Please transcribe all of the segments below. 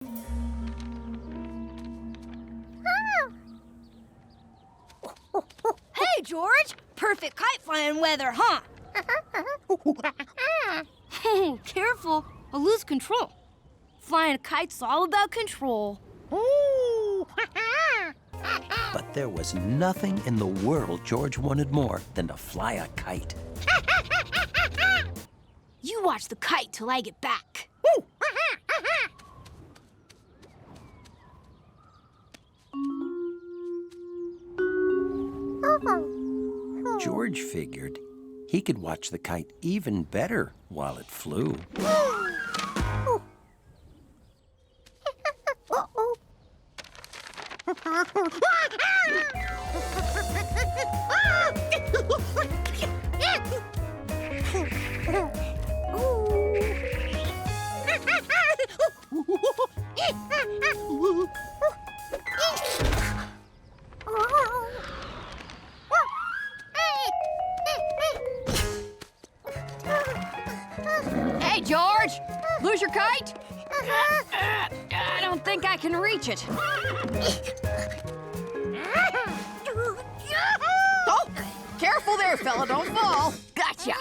Hey, George! Perfect kite flying weather, huh? Oh, careful. I'll lose control. Flying a kite's all about control. But there was nothing in the world George wanted more than to fly a kite. You watch the kite till I get back. George figured he could watch the kite even better while it flew. Hey, George! Lose your kite? I don't think I can reach it. Oh, careful there, fella, don't fall. Gotcha.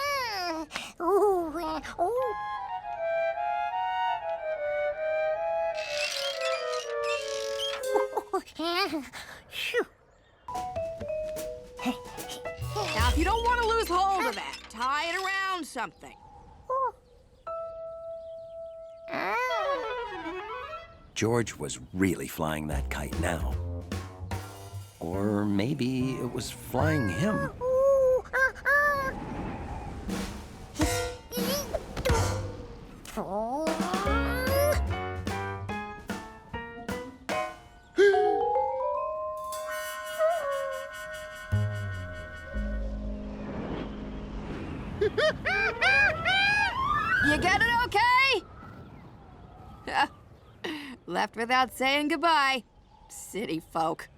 Now, if you don't want to lose hold of that, tie it around something. George was really flying that kite now. Or maybe it was flying him. You get it okay? Left without saying goodbye. City folk.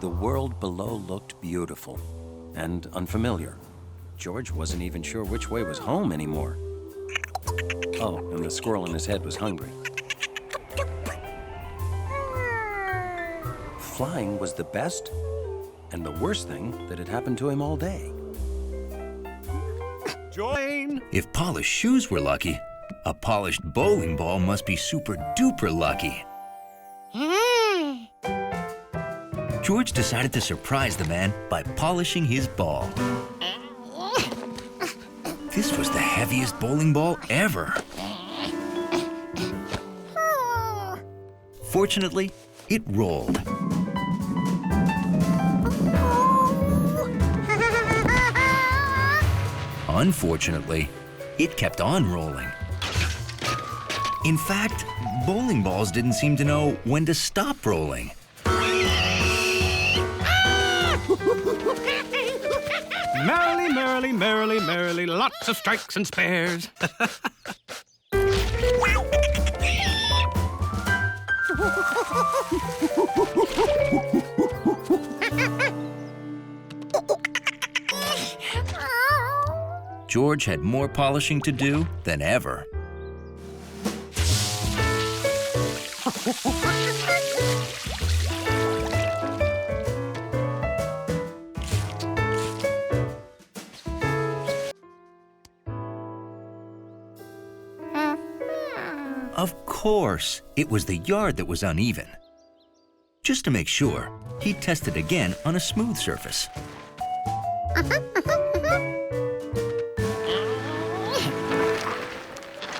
The world below looked beautiful and unfamiliar. George wasn't even sure which way was home anymore. Oh, and the squirrel in his head was hungry. Flying was the best and the worst thing that had happened to him all day. Join! If polished shoes were lucky, a polished bowling ball must be super duper lucky. George decided to surprise the man by polishing his ball. This was the heaviest bowling ball ever. Fortunately, it rolled. Unfortunately, it kept on rolling. In fact, bowling balls didn't seem to know when to stop rolling. Merrily, merrily, merrily, merrily, lots of strikes and spares. George had more polishing to do than ever. Of course, it was the yard that was uneven. Just to make sure, he tested again on a smooth surface.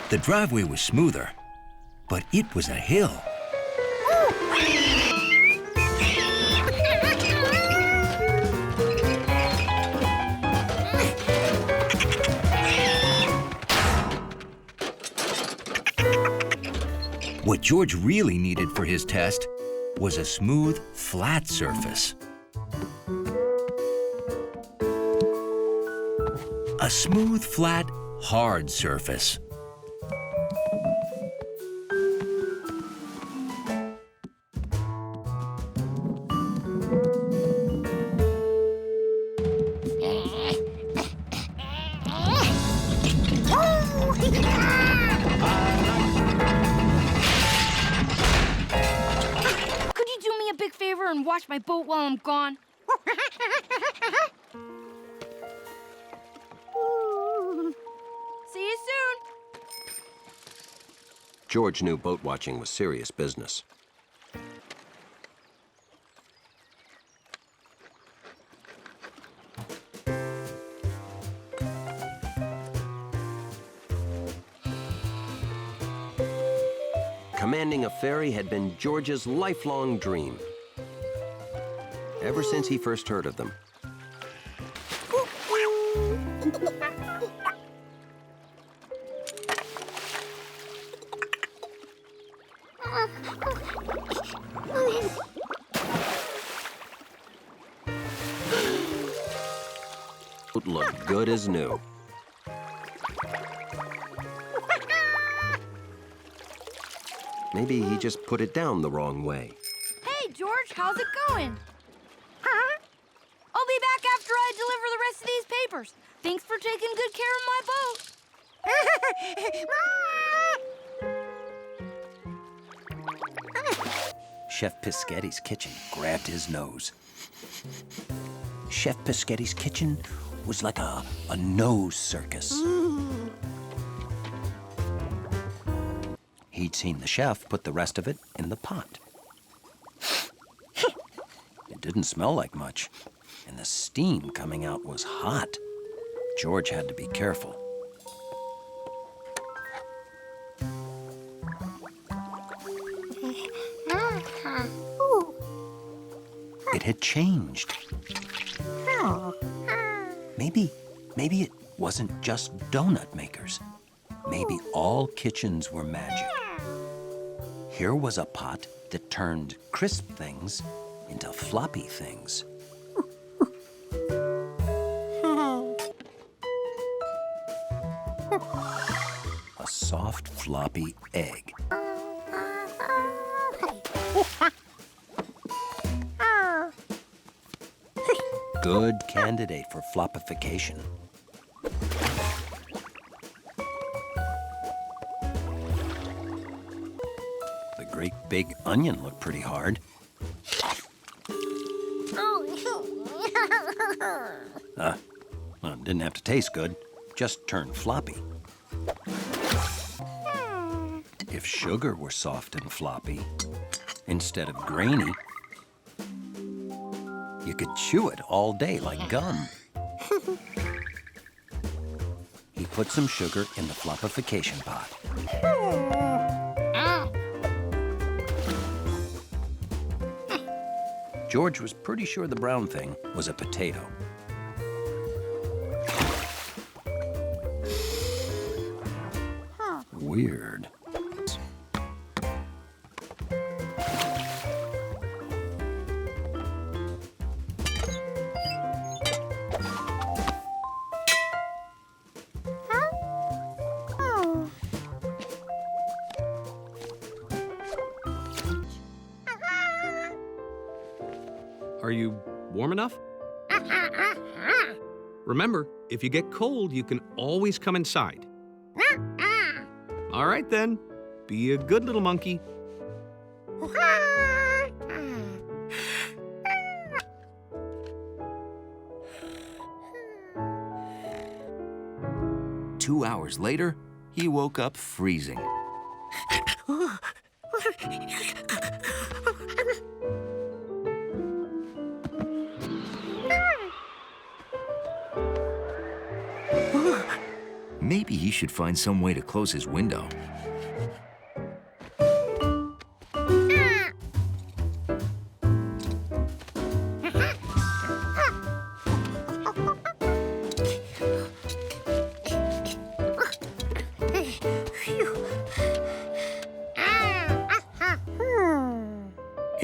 The driveway was smoother, but it was a hill. What George really needed for his test was a smooth, flat surface. A smooth, flat, hard surface. Could you do me a big favor and watch my boat while I'm gone? See you soon. George knew boat watching was serious business. Commanding a ferry had been George's lifelong dream, ever since he first heard of them. It looked good as new. Maybe he just put it down the wrong way. Hey, George, how's it going? I'll be back after I deliver the rest of these papers. Thanks for taking good care of my boat. Chef Pischetti's kitchen grabbed his nose. Chef Pischetti's kitchen was like a nose circus. He'd seen the chef put the rest of it in the pot. It didn't smell like much, and the steam coming out was hot. George had to be careful. It had changed. Maybe it wasn't just donut makers. Maybe all kitchens were magic. Here was a pot that turned crisp things into floppy things. A soft, floppy egg. Good candidate for floppification. The great big onion looked pretty hard. Well, didn't have to taste good, just turned floppy. If sugar were soft and floppy, instead of grainy, you could chew it all day like gum. He put some sugar in the floppification pot. George was pretty sure the brown thing was a potato. Weird. Are you warm enough? Remember, if you get cold, you can always come inside. All right, then. Be a good little monkey. Two hours later, he woke up freezing. Maybe he should find some way to close his window.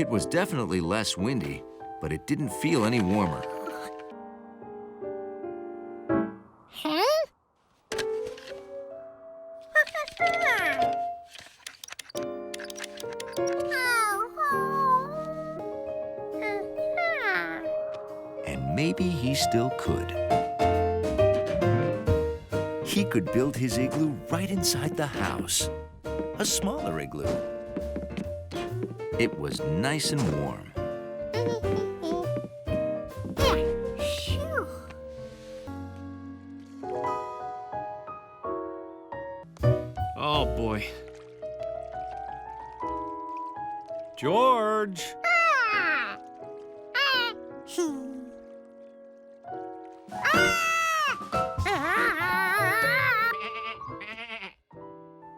It was definitely less windy, but it didn't feel any warmer. And maybe he still could. He could build his igloo right inside the house. A smaller igloo. It was nice and warm. Oh, boy. George!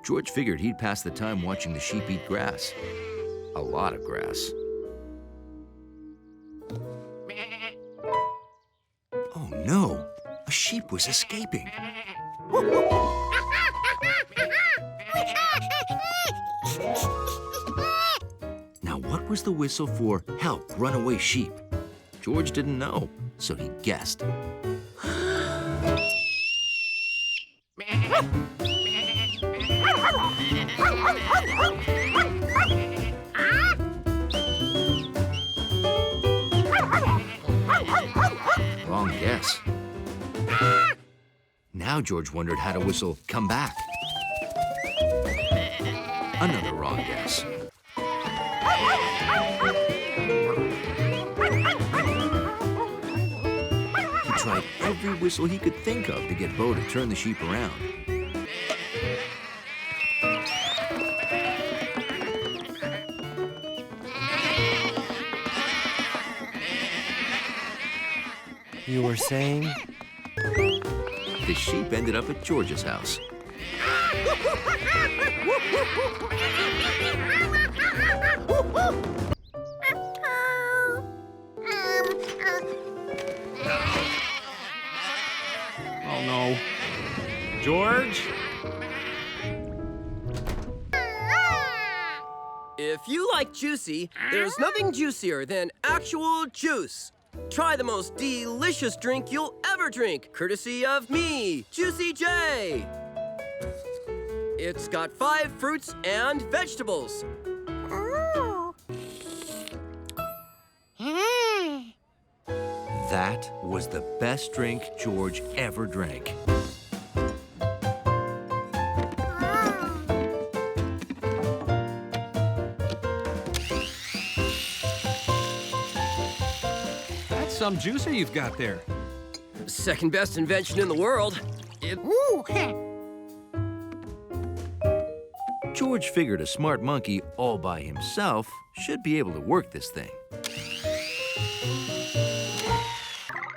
George figured he'd pass the time watching the sheep eat grass. A lot of grass. Oh no, a sheep was escaping. Now what was the whistle for help runaway sheep? George didn't know, so he guessed. Wrong guess. Now George wondered how to whistle, "Come back." Another wrong guess. He tried every whistle he could think of to get Bo to turn the sheep around. You were saying? The sheep ended up at George's house. Oh, no. George? If you like juicy, there's nothing juicier than actual juice. Try the most delicious drink you'll ever drink, courtesy of me, Juicy J. It's got 5 fruits and vegetables. That was the best drink George ever drank. That's some juicer you've got there. Second best invention in the world. George figured a smart monkey all by himself should be able to work this thing.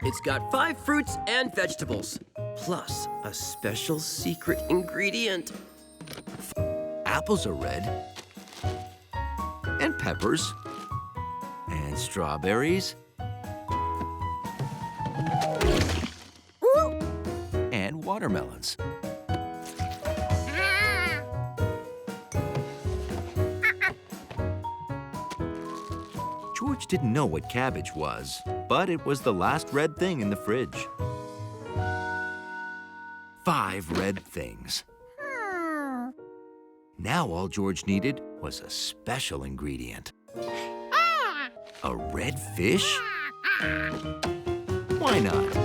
It's got 5 fruits and vegetables, plus a special secret ingredient. Apples are red, and peppers, and strawberries, and watermelons. George didn't know what cabbage was, but it was the last red thing in the fridge. 5 red things. Now all George needed was a special ingredient. A red fish? Why not?